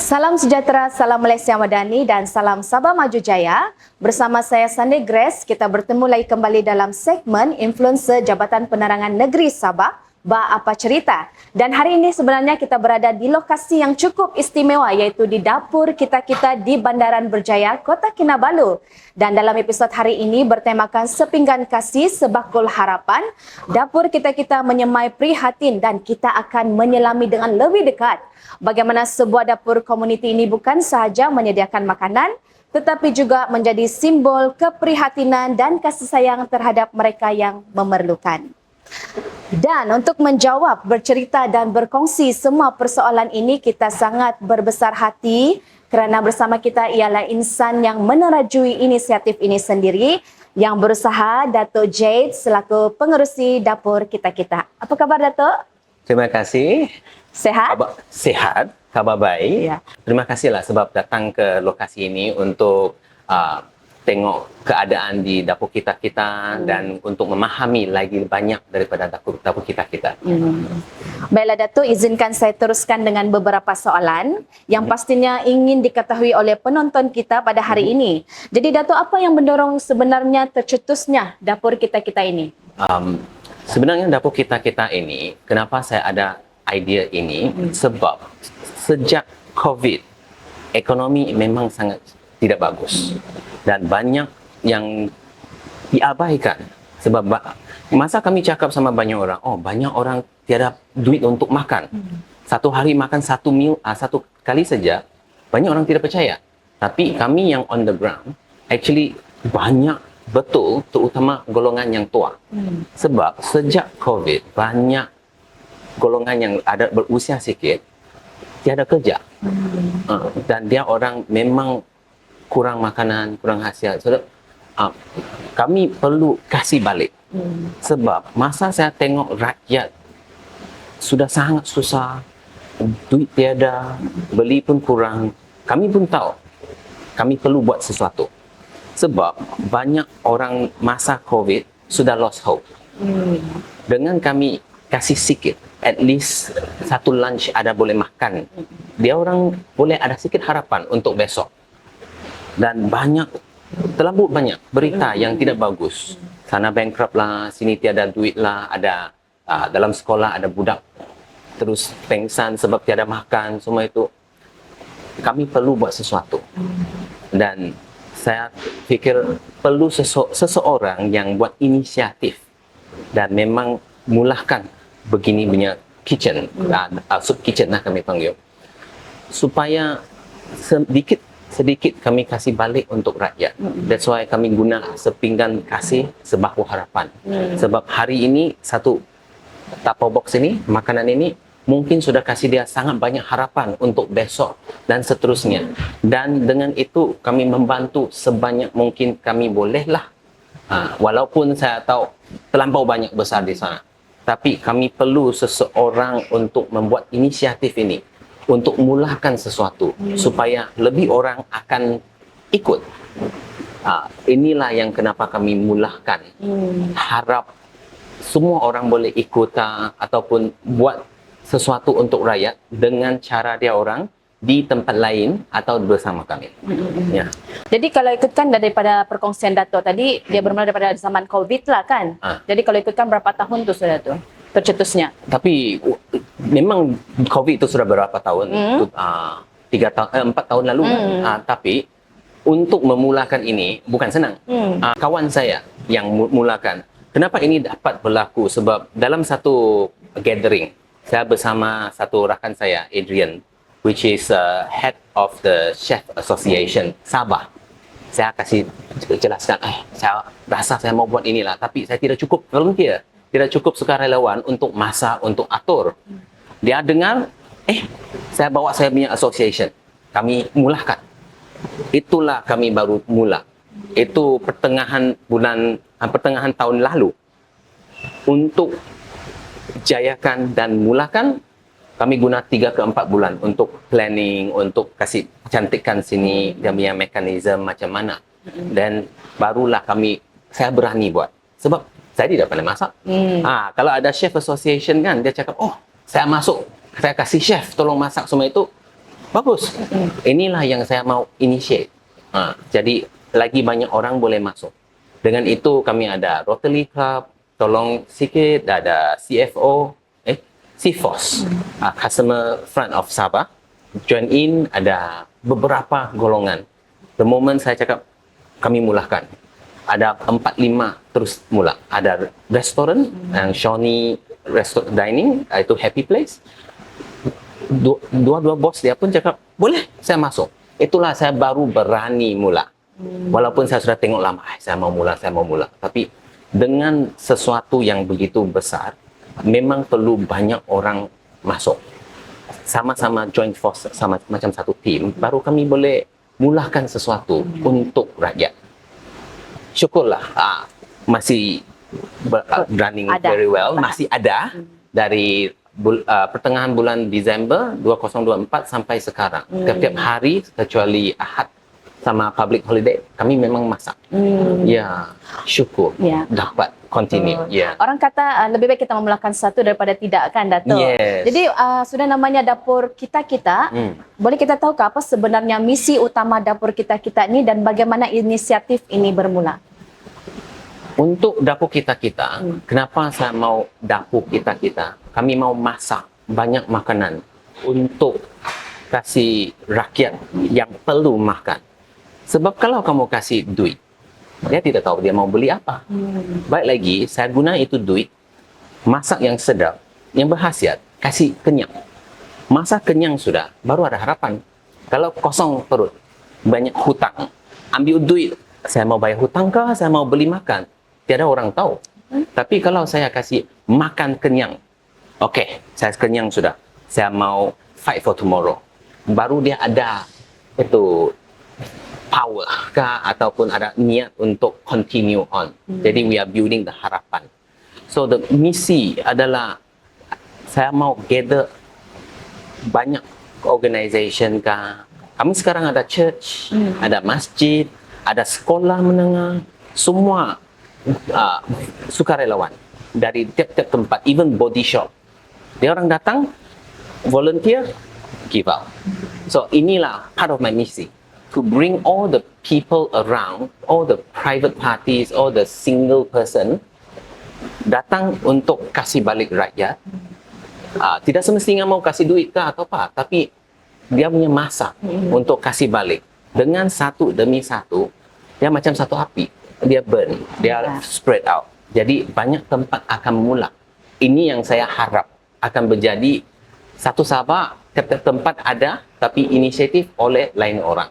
Salam sejahtera, salam Malaysia Madani dan salam Sabah Maju Jaya. Bersama saya Sandy Grace, kita bertemu lagi kembali dalam segmen Influencer Jabatan Penerangan Negeri Sabah, Ba Apa Cerita. Dan hari ini sebenarnya kita berada di lokasi yang cukup istimewa iaitu di dapur kita-kita di Bandaran Berjaya, Kota Kinabalu. Dan dalam episod hari ini bertemakan Sepinggan Kasih Sebakul Harapan, dapur kita-kita menyemai prihatin dan kita akan menyelami dengan lebih dekat bagaimana sebuah dapur komuniti ini bukan sahaja menyediakan makanan tetapi juga menjadi simbol keprihatinan dan kasih sayang terhadap mereka yang memerlukan. Dan untuk menjawab, bercerita dan berkongsi semua persoalan ini, kita sangat berbesar hati kerana bersama kita ialah insan yang menerajui inisiatif ini sendiri yang berusaha, Datuk Jade selaku pengerusi dapur kita-kita. Apa khabar Datuk? Terima kasih. Sehat? Sehat, khabar baik. Ya. Terima kasihlah sebab datang ke lokasi ini untuk tengok keadaan di dapur kita-kita dan untuk memahami lagi banyak daripada dapur kita-kita. Baiklah Datuk, izinkan saya teruskan dengan beberapa soalan yang pastinya ingin diketahui oleh penonton kita pada hari ini. Jadi Datuk, apa yang mendorong sebenarnya tercetusnya dapur kita-kita ini? Sebenarnya dapur kita-kita ini, kenapa saya ada idea ini? Sebab sejak COVID, ekonomi memang sangat tidak bagus dan banyak yang diabaikan. Sebab masa kami cakap sama banyak orang, banyak orang tiada duit untuk makan. Satu hari makan satu kali saja, banyak orang tidak percaya. Tapi kami yang on the ground, actually banyak betul, terutama golongan yang tua. Sebab sejak COVID, banyak golongan yang ada berusia sikit, tiada kerja. Dan dia orang memang kurang makanan, kurang hasil. So, kami perlu kasih balik. Sebab masa saya tengok rakyat sudah sangat susah, duit tiada, beli pun kurang, kami pun tahu kami perlu buat sesuatu. Sebab banyak orang masa COVID sudah lost hope. Dengan kami kasih sikit, at least satu lunch ada boleh makan, dia orang boleh ada sikit harapan untuk besok. Dan terlalu banyak berita yang tidak bagus. Sana bankrupt lah, sini tiada duit lah, ada dalam sekolah ada budak terus pengsan sebab tiada makan, semua itu. Kami perlu buat sesuatu. Dan saya fikir perlu seseorang yang buat inisiatif dan memang mulahkan begini punya kitchen, soup kitchen lah kami panggil, supaya sedikit kami kasih balik untuk rakyat. That's why kami guna Sepinggan Kasih Sebakul Harapan. Sebab hari ini satu tapo box ini, makanan ini mungkin sudah kasih dia sangat banyak harapan untuk besok dan seterusnya. Dan dengan itu kami membantu sebanyak mungkin kami bolehlah. Walaupun saya tahu terlampau banyak besar di sana, tapi kami perlu seseorang untuk membuat inisiatif ini, untuk mulahkan sesuatu supaya lebih orang akan ikut. Inilah yang kenapa kami mulahkan. Harap semua orang boleh ikut ataupun buat sesuatu untuk rakyat dengan cara dia orang di tempat lain atau bersama kami. Ya. Jadi kalau ikutkan daripada perkongsian Datuk tadi, dia bermula daripada zaman COVID lah kan? Jadi kalau ikutkan berapa tahun tu sudah tu tercetusnya? Tapi memang COVID itu sudah berapa tahun? 4 tahun lalu kan? Tapi untuk memulakan ini bukan senang. Kawan saya yang mulakan. Kenapa ini dapat berlaku? Sebab dalam satu gathering, saya bersama satu rakan saya, Adrian, which is head of the Chef Association Sabah. Saya kasih jelaskan, saya rasa saya mau buat inilah, tapi saya tidak cukup volunteer, tidak cukup sukarelawan untuk masak, untuk atur. Dia dengar, saya bawa saya punya association, kami mulahkan. Itulah kami baru mula. Itu pertengahan tahun lalu. Untuk jayakan dan mulakan, kami guna 3 ke 4 bulan untuk planning, untuk kasih cantikkan sini, dia punya mekanisme macam mana. Dan barulah saya berani buat. Sebab saya tidak pandai masak. Kalau ada chef association kan, dia cakap, saya masuk, saya kasih chef, tolong masak semua itu. Bagus. Inilah yang saya mau initiate. Jadi lagi banyak orang boleh masuk. Dengan itu kami ada Rotary Club, tolong sikit, ada CFO, CFOS, Customer Front of Sabah. Join in, ada beberapa golongan. The moment saya cakap, kami mulakan. Ada 4-5 terus mula. Ada restoran, yang Shawnee Dining, itu Happy Place. Dua bos dia pun cakap, boleh saya masuk. Itulah saya baru berani mula. Walaupun saya sudah tengok lama, saya mau mula. Tapi dengan sesuatu yang begitu besar, memang perlu banyak orang masuk. Sama-sama join force, sama macam satu tim, baru kami boleh mulakan sesuatu untuk rakyat. Syukurlah, masih running very well, masih ada dari pertengahan bulan Disember 2024 sampai sekarang. Tiap-tiap hari kecuali Ahad sama public holiday kami memang masak. Ya, syukur dapat continue. Orang kata lebih baik kita memulakan satu daripada tidak, kan Dato'? Jadi sudah namanya dapur kita-kita. Boleh kita tahu ke apa sebenarnya misi utama dapur kita-kita ini dan bagaimana inisiatif ini bermula? Untuk dapur kita-kita, kenapa saya mau dapur kita-kita? Kami mau masak banyak makanan untuk kasih rakyat yang perlu makan. Sebab kalau kamu kasih duit, dia tidak tahu dia mau beli apa. Baik lagi, saya guna itu duit, masak yang sedap, yang berkhasiat, kasih kenyang. Masak kenyang sudah, baru ada harapan. Kalau kosong perut, banyak hutang, ambil duit, saya mau bayar hutang kah, saya mau beli makan. Tiada orang tahu. Tapi kalau saya kasih makan kenyang, okey, saya kenyang sudah. Saya mau fight for tomorrow. Baru dia ada itu power kah ataupun ada niat untuk continue on. Jadi we are building the harapan. So the misi adalah saya mau gather banyak organisation kah. Kami sekarang ada church, ada masjid, ada sekolah menengah, semua sukarelawan dari tiap-tiap tempat, even body shop. Dia orang datang, volunteer, give out. So inilah part of my misi, to bring all the people around, all the private parties, all the single person datang untuk kasih balik rakyat. Tidak semestinya mau kasih duit ke atau apa, tapi dia punya masa untuk kasih balik. Dengan satu demi satu, dia macam satu api. Dia burn, dia spread out. Jadi banyak tempat akan mula. Ini yang saya harap akan menjadi satu Sabah, tiap-tiap tempat ada, tapi inisiatif oleh lain orang.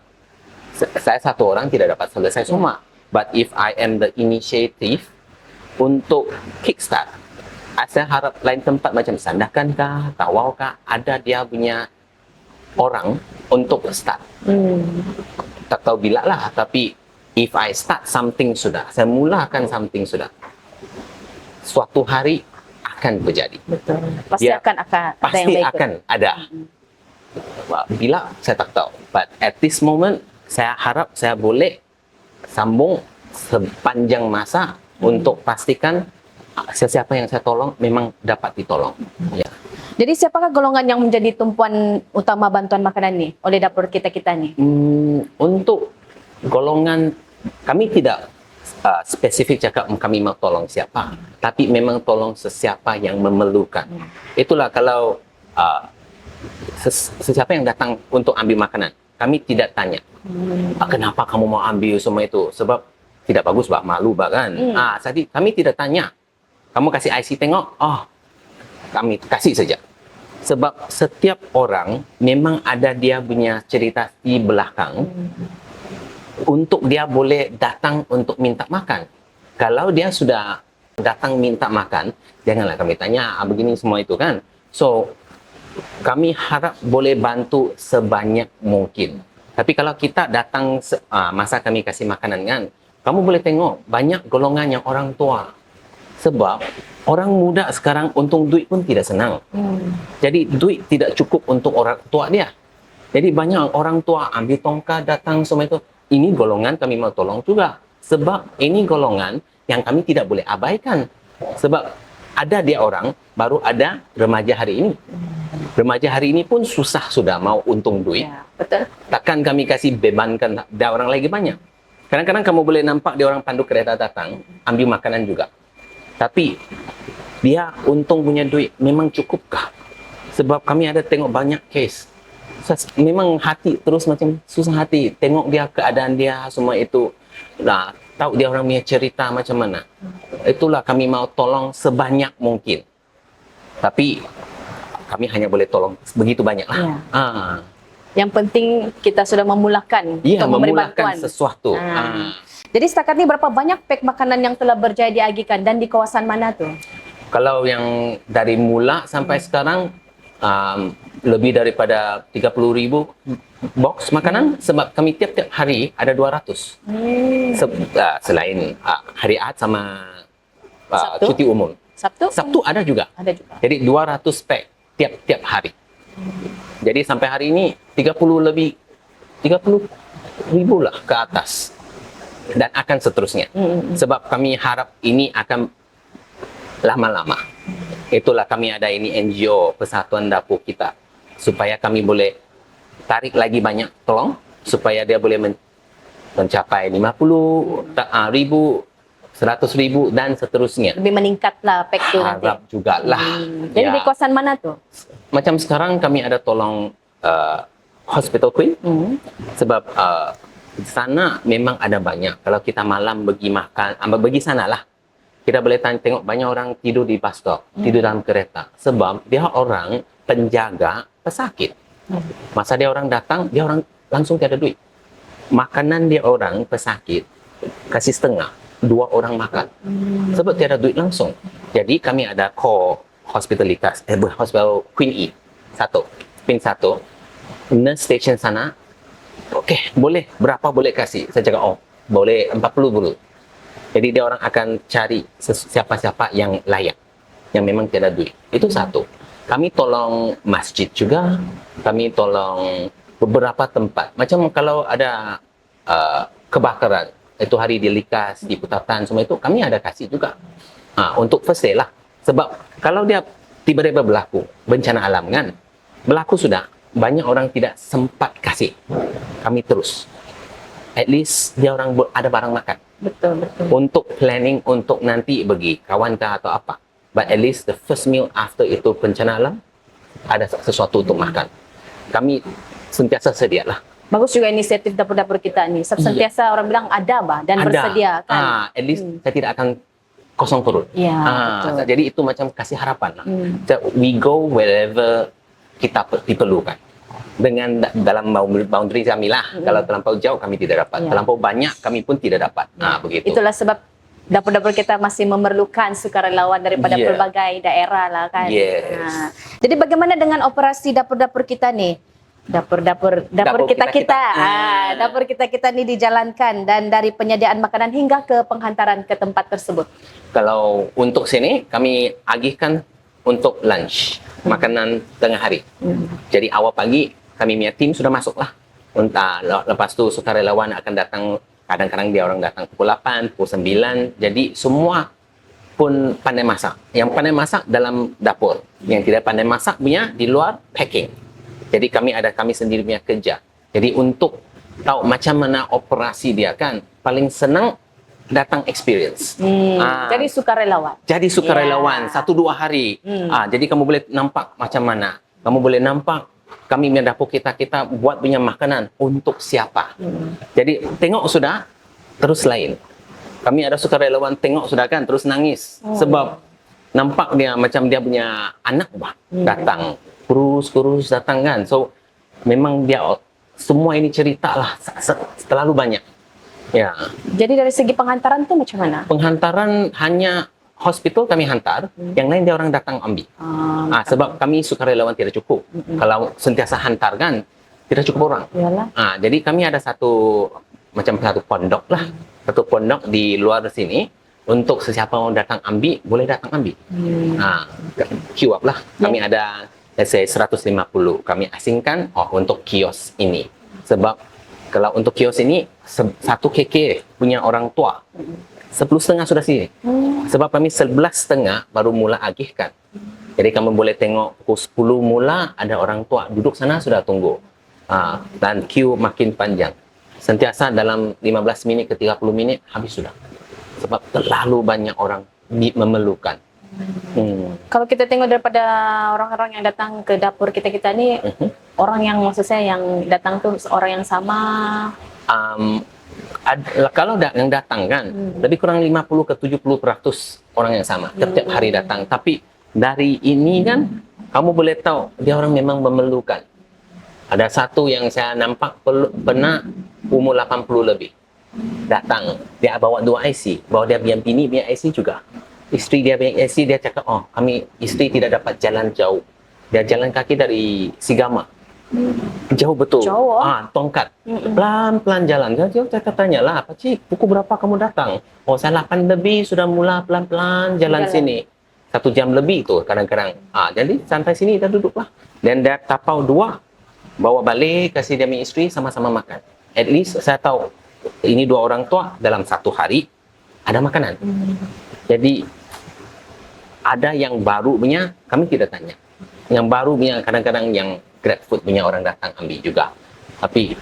Saya satu orang tidak dapat selesai semua. But if I am the initiative untuk kickstart, saya harap lain tempat macam Sandakan kah, Tawau kah, ada dia punya orang untuk start. Tak tahu bila lah, tapi if I start something sudah, saya mulakan something sudah, suatu hari akan terjadi. Betul. Pasti akan ada pasti yang baik. Akan ada. Bila saya tak tahu. But at this moment, saya harap saya boleh sambung sepanjang masa untuk pastikan sesiapa yang saya tolong memang dapat ditolong. Ya. Jadi siapakah golongan yang menjadi tumpuan utama bantuan makanan ni oleh dapur kita-kita ni? Untuk golongan, kami tidak spesifik cakap kami mau tolong siapa, tapi memang tolong sesiapa yang memerlukan. Itulah kalau sesiapa yang datang untuk ambil makanan, kami tidak tanya, kenapa kamu mau ambil semua itu? Sebab tidak bagus, bah, malu bah, kan? Kami tidak tanya. Kamu kasih IC tengok, kami kasih saja. Sebab setiap orang memang ada dia punya cerita di belakang. Untuk dia boleh datang untuk minta makan. Kalau dia sudah datang minta makan, janganlah kami tanya begini semua itu, kan. So kami harap boleh bantu sebanyak mungkin. Tapi kalau kita datang masa kami kasih makanan, kan, kamu boleh tengok banyak golongan yang orang tua. Sebab orang muda sekarang untung duit pun tidak senang. Jadi duit tidak cukup untuk orang tua dia. Jadi banyak orang tua ambil tongkat datang semua itu. Ini golongan kami mau tolong juga. Sebab ini golongan yang kami tidak boleh abaikan. Sebab ada dia orang, baru ada remaja hari ini. Remaja hari ini pun susah sudah mau untung duit. Ya, betul. Takkan kami kasih bebankan dia orang lagi banyak. Kadang-kadang kamu boleh nampak dia orang pandu kereta datang, ambil makanan juga. Tapi dia untung punya duit, memang cukupkah? Sebab kami ada tengok banyak case. Memang hati terus macam susah hati. Tengok dia keadaan dia semua itu. Nah, tahu dia orang punya cerita macam mana. Itulah kami mau tolong sebanyak mungkin. Tapi kami hanya boleh tolong begitu banyak lah. Ya. Ah. Yang penting kita sudah memulakan Ya, untuk memberi memulakan bantuan. sesuatu. Jadi setakat ini berapa banyak pack makanan yang telah berjaya diagihkan dan di kawasan mana tuh? Kalau yang dari mula sampai sekarang lebih daripada 30,000 box makanan sebab kami tiap-tiap hari ada 200. Selain hari Ahad sama Sabtu? cuti umum. Sabtu Ada juga. ada juga. Jadi 200 pack tiap-tiap hari. Jadi sampai hari ini 30,000 lah ke atas. Dan akan seterusnya. Sebab kami harap ini akan lama-lama. Itulah kami ada ini NGO Persatuan Dapur kita. Supaya kami boleh tarik lagi banyak tolong. Supaya dia boleh mencapai 50,000, 100,000 dan seterusnya. Lebih meningkatlah pack tu nanti. Harap jugalah. Jadi di kawasan mana tuh? Macam sekarang kami ada tolong Hospital Queen. Sebab di sana memang ada banyak. Kalau kita malam pergi makan, pergi sana lah. Kita boleh tengok banyak orang tidur di bus stop, tidur dalam kereta. Sebab dia orang penjaga pesakit. Masa dia orang datang, dia orang langsung tiada duit. Makanan dia orang pesakit, kasih setengah, 2 orang makan. Sebab tiada duit langsung. Jadi kami ada core hospitalitas, hospital Queen E. Queen 1. Nurse station sana, okey, boleh. Berapa boleh kasih? Saya cakap, boleh 40 dulu. Jadi dia orang akan cari siapa-siapa yang layak, yang memang tiada duit. Itu satu. Kami tolong masjid juga. Kami tolong beberapa tempat. Macam kalau ada kebakaran, itu hari di Likas, di Putatan, semua itu, kami ada kasih juga. Untuk first aid lah. Sebab kalau dia tiba-tiba berlaku, bencana alam kan, berlaku sudah, banyak orang tidak sempat kasih. Kami terus. At least dia orang ada barang makan. Betul. Untuk planning untuk nanti pergi kawan kah atau apa. But at least the first meal after itu bencana alam, ada sesuatu untuk makan. Kami sentiasa sedia lah. Bagus juga inisiatif dapur-dapur kita ni. Sentiasa orang bilang ada dan bersedia kan. At least saya tidak akan kosong perut. Ya, betul. Jadi itu macam kasih harapan lah. We go wherever kita diperlukan. Dengan dalam boundary kami lah. Kalau terlampau jauh kami tidak dapat. Terlampau banyak kami pun tidak dapat. Begitu. Itulah sebab dapur-dapur kita masih memerlukan sukarelawan daripada pelbagai daerah lah kan. Yes. Jadi bagaimana dengan operasi dapur-dapur kita ni? Dapur kita. Dapur kita ni dijalankan dan dari penyediaan makanan hingga ke penghantaran ke tempat tersebut. Kalau untuk sini kami agihkan untuk lunch, makanan tengah hari. Jadi awal pagi kami punya tim sudah masuk lah. Lepas tu sukarelawan akan datang, kadang-kadang dia orang datang pukul 8, pukul 9. Jadi semua pun pandai masak. Yang pandai masak dalam dapur. Yang tidak pandai masak punya di luar packing. Jadi kami sendiri punya kerja. Jadi untuk tahu macam mana operasi dia kan, paling senang datang experience. Jadi sukarelawan. Jadi sukarelawan 1-2 hari. Jadi kamu boleh nampak macam mana. Kamu boleh nampak kami punya dapur kita buat punya makanan untuk siapa. Jadi tengok sudah terus lain. Kami ada sukarelawan tengok sudah kan terus nangis. Sebab nampak dia macam dia punya anak datang. Kurus datang kan. So memang dia semua ini cerita lah terlalu banyak. Ya. Jadi dari segi penghantaran tu macam mana? Penghantaran hanya hospital kami hantar, yang lain dia orang datang ambil. Sebab kami sukarelawan tidak cukup. Kalau sentiasa hantar kan, tidak cukup orang. Jadi kami ada satu pondok lah. Satu pondok di luar sini, untuk sesiapa mau datang ambil, boleh datang ambil. Queue up lah. Kami ada, let's say 150. Kami asingkan untuk kios ini. Sebab kalau untuk kios ini, 1 KK punya orang tua. 10.30 sudah sini. Sebab kami 11.30 baru mula agihkan. Jadi kamu boleh tengok pukul 10 mula ada orang tua duduk sana sudah tunggu. Dan queue makin panjang. Sentiasa dalam 15 minit ke 30 minit habis sudah. Sebab terlalu banyak orang memerlukan. Kalau kita tengok daripada orang-orang yang datang ke dapur kita ni, orang yang maksud saya yang datang tuh orang yang sama. Kalau yang datang kan, lebih kurang 50 ke 70% orang yang sama. Setiap hari datang. Tapi dari ini kan, kamu boleh tahu dia orang memang memerlukan. Ada satu yang saya nampak pernah umur 80 lebih. Datang, dia bawa 2 IC. Bawa dia punya bini punya IC juga. Isteri dia punya IC, dia cakap, isteri tidak dapat jalan jauh. Dia jalan kaki dari Sigama. Jauh betul. Jauh. Tongkat. Pelan-pelan jalan. Saya tanyalah, Pak Cik, pukul berapa kamu datang? Saya 8 lebih sudah mula pelan-pelan jalan sini. 1 jam lebih tu kadang-kadang. Jadi sampai sini kita duduklah. Dan dia tapau 2, bawa balik, kasih dia punya isteri, sama-sama makan. At least saya tahu, ini 2 orang tua dalam 1 hari ada makanan. Jadi ada yang baru punya, kami tidak tanya. Yang baru punya kadang-kadang yang Grab food punya orang datang ambil juga. Tapi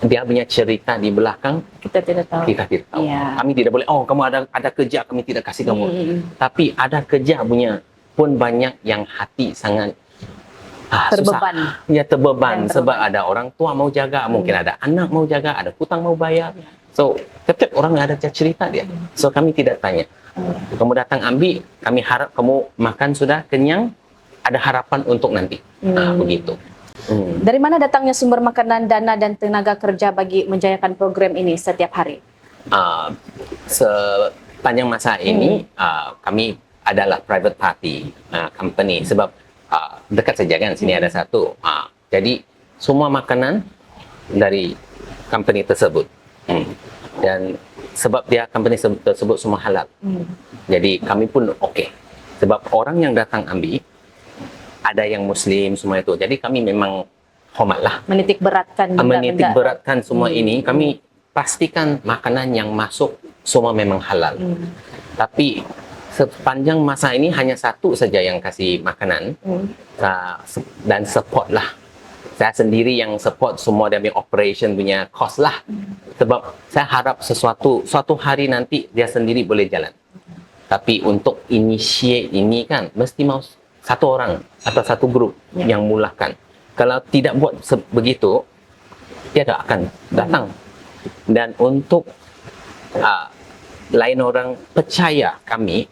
dia punya cerita di belakang Kita tidak tahu. kita tidak tahu. Ya. Kami tidak boleh, kamu ada kerja, kami tidak kasih kamu. Tapi ada kerja punya pun banyak yang hati sangat Terbeban. susah. Ya terbeban. Dan Sebab ada orang tua mau jaga, mungkin ada anak mau jaga, ada hutang mau bayar. So, setiap orang ada cerita dia. So, kami tidak tanya. Kamu datang ambil, kami harap kamu makan sudah kenyang, ada harapan untuk nanti. Begitu. Dari mana datangnya sumber makanan, dana dan tenaga kerja bagi menjayakan program ini setiap hari? Sepanjang masa ini, kami adalah private party company. Sebab dekat saja kan, sini ada satu. Jadi, semua makanan dari company tersebut. Dan sebab dia company tersebut semua halal. Jadi, kami pun okey. Sebab orang yang datang ambil, ada yang Muslim semua itu. Jadi kami memang hormatlah. Menitik beratkan Semua ini. Kami pastikan makanan yang masuk semua memang halal. Tapi sepanjang masa ini hanya satu saja yang kasih makanan dan support lah. Saya sendiri yang support semua dia punya operation punya cost lah. Sebab saya harap suatu hari nanti dia sendiri boleh jalan. Tapi untuk initiate ini kan mesti mau satu orang atau satu grup yang mulakan. Kalau tidak buat begitu, dia tak akan datang. Dan untuk lain orang percaya kami,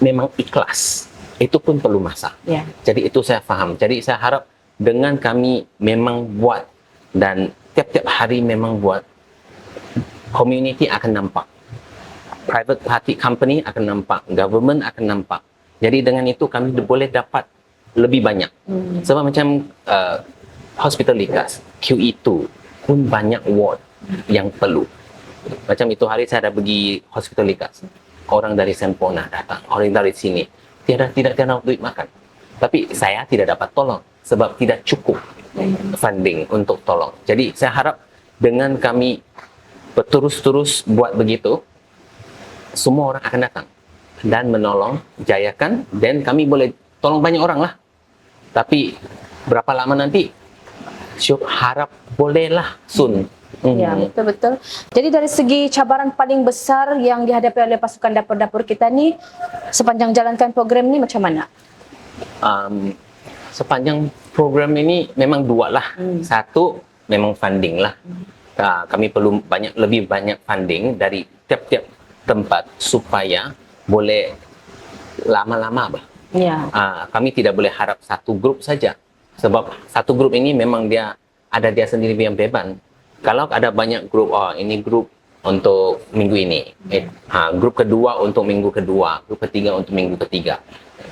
memang ikhlas. Itu pun perlu masa. Jadi itu saya faham. Jadi saya harap dengan kami memang buat dan tiap-tiap hari memang buat, community akan nampak. Private party company akan nampak. Government akan nampak. Jadi dengan itu kami boleh dapat lebih banyak. Sebab macam Hospital Likas, QE2 pun banyak ward yang perlu. Macam itu hari saya dah pergi Hospital Likas. Orang dari Sempona datang, orang dari sini. Tidak duit makan. Tapi saya tidak dapat tolong sebab tidak cukup funding untuk tolong. Jadi saya harap dengan kami berterus-terus buat begitu, semua orang akan datang dan menolong, jayakan, dan kami boleh tolong banyak orang lah. Tapi berapa lama nanti? Harap bolehlah soon. Ya, betul-betul. Jadi dari segi cabaran paling besar yang dihadapi oleh pasukan dapur-dapur kita ni sepanjang jalankan program ni macam mana? Sepanjang program ini memang 2 lah. Satu memang funding lah. Kami perlu lebih banyak funding dari tiap-tiap tempat supaya boleh lama-lama. Kami tidak boleh harap satu grup saja. Sebab satu grup ini memang dia ada dia sendiri yang beban. Kalau ada banyak grup, ini grup untuk minggu ini. Grup kedua untuk minggu kedua. Grup ketiga untuk minggu ketiga.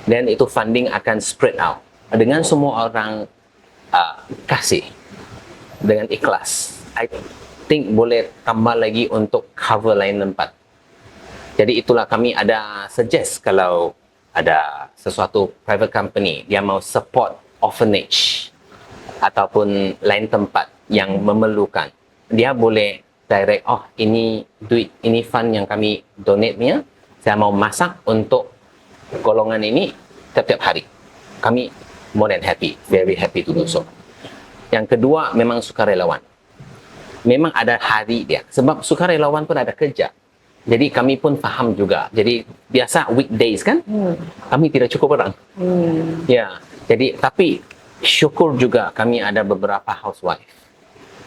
Dan itu funding akan spread out. Dengan semua orang kasih. Dengan ikhlas. I think boleh tambah lagi untuk cover lain tempat. Jadi itulah kami ada suggest kalau ada sesuatu private company dia mau support orphanage ataupun lain tempat yang memerlukan, dia boleh direct, oh ini duit, ini fund yang kami donate punya, saya mau masak untuk golongan ini tiap-tiap hari. Kami more than happy, very happy to do so. Yang kedua, memang sukarelawan. Memang ada hari dia, sebab sukarelawan pun ada kerja. Jadi kami pun faham juga. Jadi biasa weekdays kan, kami tidak cukup orang. Ya, jadi tapi syukur juga kami ada beberapa housewife.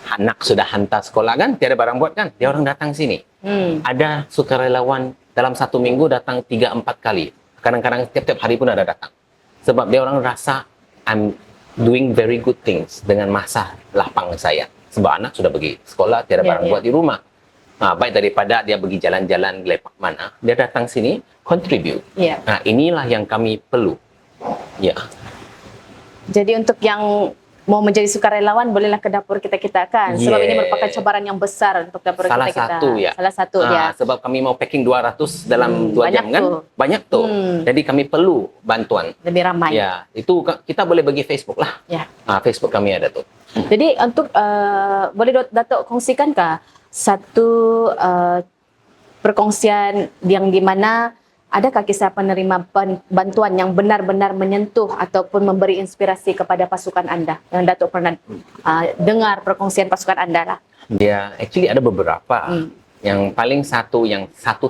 Anak sudah hantar sekolah kan, tiada barang buat kan, dia orang datang sini. Ada sukarelawan dalam 1 minggu datang 3-4 kali. Kadang-kadang tiap-tiap hari pun ada datang. Sebab dia orang rasa I'm doing very good things dengan masa lapang saya. Sebab anak sudah pergi sekolah, tiada barang buat di rumah. Baik daripada dia pergi jalan-jalan lepak mana, dia datang sini, contribute. Nah, inilah yang kami perlu. Ya. Jadi untuk yang mau menjadi sukarelawan, bolehlah ke dapur kita-kita kan. Sebab ini merupakan cabaran yang besar untuk dapur Salah kita-kita. satu ya. Salah satu ya. Sebab kami mau packing 200 dalam 2 jam kan. Banyak tuh. Jadi kami perlu bantuan. Lebih ramai. Ya, itu kita boleh bagi Facebook lah. Ya. Facebook kami ada tuh. Jadi untuk boleh Datuk kongsikan kah satu perkongsian yang di mana adakah kisah penerima bantuan yang benar-benar menyentuh ataupun memberi inspirasi kepada pasukan anda yang Datuk pernah dengar perkongsian pasukan anda lah? Dia actually ada beberapa. Yang paling satu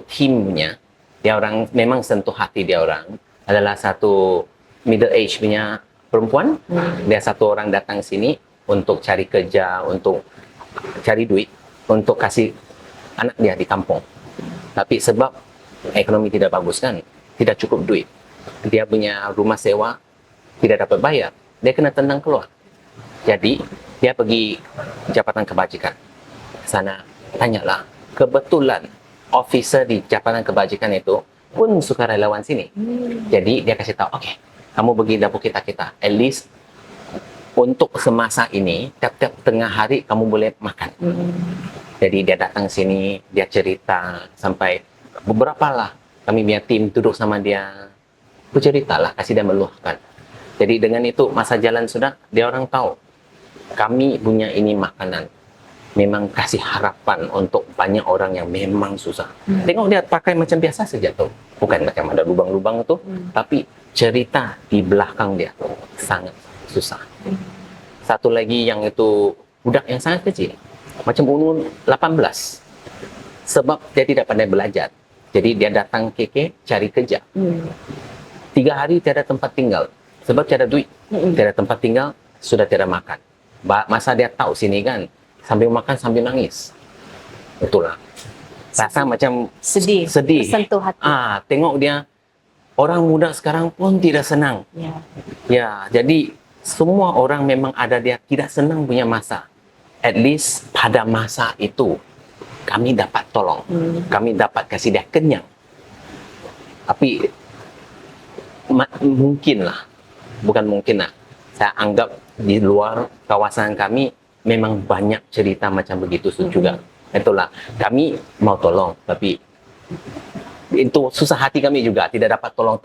timnya, dia orang memang sentuh hati dia orang adalah satu middle age punya perempuan. Dia satu orang datang sini untuk cari kerja, untuk cari duit, untuk kasih anak dia di kampung. Tapi sebab ekonomi tidak bagus kan, tidak cukup duit. Dia punya rumah sewa tidak dapat bayar, dia kena tendang keluar. Jadi dia pergi Jabatan Kebajikan. Sana tanyalah, kebetulan officer di Jabatan Kebajikan itu pun sukarelawan sini. Jadi dia kasih tahu, oke, kamu pergi dapur kita, at least untuk semasa ini tiap-tiap tengah hari kamu boleh makan. Jadi dia datang sini, dia cerita sampai beberapa lah, kami punya tim duduk sama dia, berceritalah, kasih dia meluahkan. Jadi dengan itu masa jalan sudah, dia orang tahu kami punya ini makanan memang kasih harapan untuk banyak orang yang memang susah. Tengok dia pakai macam biasa saja tuh, bukan macam ada lubang-lubang tuh, tapi cerita di belakang dia sangat susah. Satu lagi yang itu budak yang sangat kecil, macam umur 18, sebab dia tidak pandai belajar. Jadi dia datang KK cari kerja. 3 hari tiada tempat tinggal. Sebab tiada duit. Tiada tempat tinggal, sudah tiada makan. Masa dia tahu sini kan, sambil makan sambil nangis. Itulah. Rasa macam sedih. Tersentuh hati. Tengok dia, orang muda sekarang pun tidak senang. Ya, jadi semua orang memang ada dia tidak senang punya masa. At least pada masa itu, kami dapat tolong. Kami dapat kasih dia kenyang. Tapi mungkinlah, bukan mungkinlah. Saya anggap di luar kawasan kami memang banyak cerita macam begitu juga. Itulah, kami mau tolong, tapi itu susah hati kami juga, tidak dapat tolong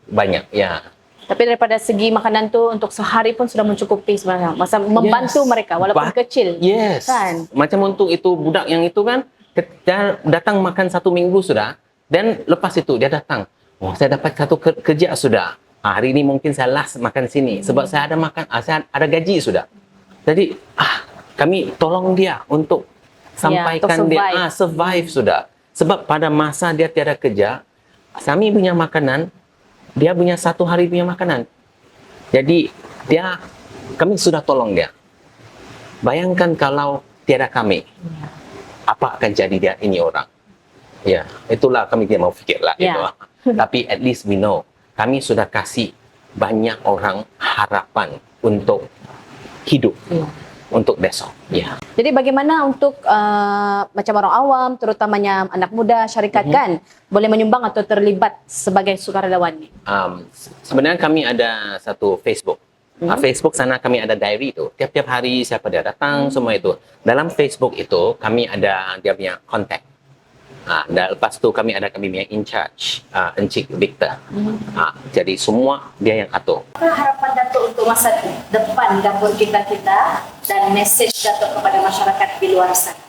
banyak. Ya. Tapi daripada segi makanan tu untuk sehari pun sudah mencukupi sebenarnya. Masa membantu mereka walaupun kecil. Kan? Macam untuk itu budak yang itu kan, dia datang makan 1 minggu sudah, dan lepas itu dia datang, oh saya dapat satu kerja sudah. Hari ini mungkin saya last makan sini sebab saya ada makan, saya ada gaji sudah. Jadi kami tolong dia untuk sampaikan dia survive sudah. Sebab pada masa dia tiada kerja, kami punya makanan, dia punya 1 hari punya makanan. Jadi kami sudah tolong dia. Bayangkan kalau tiada kami, apa akan jadi dia ini orang? Ya, itulah kami tidak mau fikirlah itu. Tapi at least we know, kami sudah kasih banyak orang harapan untuk hidup, untuk besok. Ya. Jadi bagaimana untuk macam orang awam, terutamanya anak muda, syarikat kan boleh menyumbang atau terlibat sebagai sukarelawan ni? Sebenarnya kami ada satu Facebook. Facebook sana kami ada diary itu. Tiap-tiap hari siapa dia datang, semua itu. Dalam Facebook itu kami ada dia punya kontak. Dan lepas tu kami punya in charge, Encik Victor. Jadi semua dia yang atur. Apa harapan Datuk untuk masa depan dapur kita dan mesej Datuk kepada masyarakat di luar sana?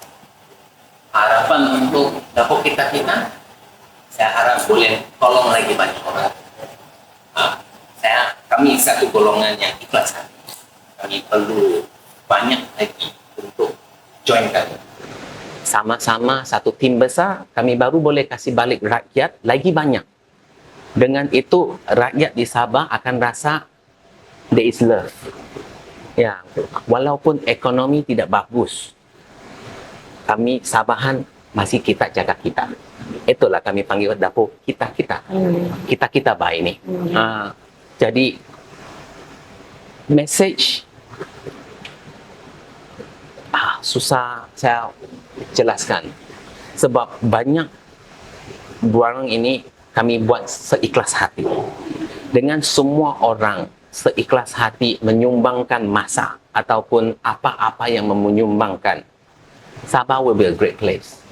harapan untuk dapur kita, saya harap boleh tolong lagi banyak orang. Kami satu golongan yang ikhlas hati. Kami perlu banyak lagi untuk join kami. Sama-sama satu tim besar, kami baru boleh kasih balik rakyat lagi banyak. Dengan itu, rakyat di Sabah akan rasa there is love. Ya, walaupun ekonomi tidak bagus, kami Sabahan masih kita jaga kita. Itulah kami panggil dapur kita. Kita baik ini. Jadi message susah saya jelaskan sebab banyak barang ini kami buat seikhlas hati. Dengan semua orang seikhlas hati menyumbangkan masa ataupun apa-apa yang menyumbangkan, Sabah will be a great place.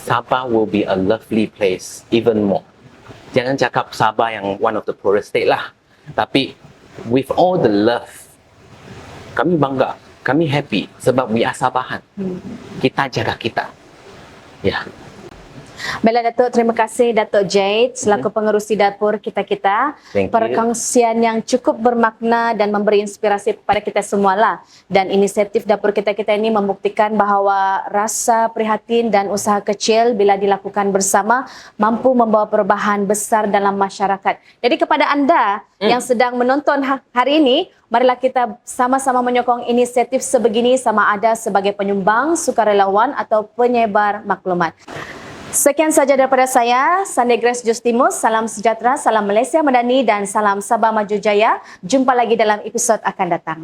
Sabah will be a lovely place even more. Jangan cakap Sabah yang one of the poorest state lah. Tapi with all the love, kami bangga, kami happy sebab we are Sabahan. Kita jaga kita. Ya. Baiklah Datuk, terima kasih Datuk Jade selaku pengerusi dapur kita-kita. Thank you. Perkongsian yang cukup bermakna dan memberi inspirasi kepada kita semualah. Dan inisiatif dapur kita-kita ini membuktikan bahawa rasa prihatin dan usaha kecil bila dilakukan bersama mampu membawa perubahan besar dalam masyarakat. Jadi kepada anda yang sedang menonton hari ini, marilah kita sama-sama menyokong inisiatif sebegini sama ada sebagai penyumbang, sukarelawan atau penyebar maklumat. Sekian saja daripada saya, Sandy Grace Justimus. Salam sejahtera, salam Malaysia Madani dan salam Sabah Maju Jaya. Jumpa lagi dalam episod akan datang.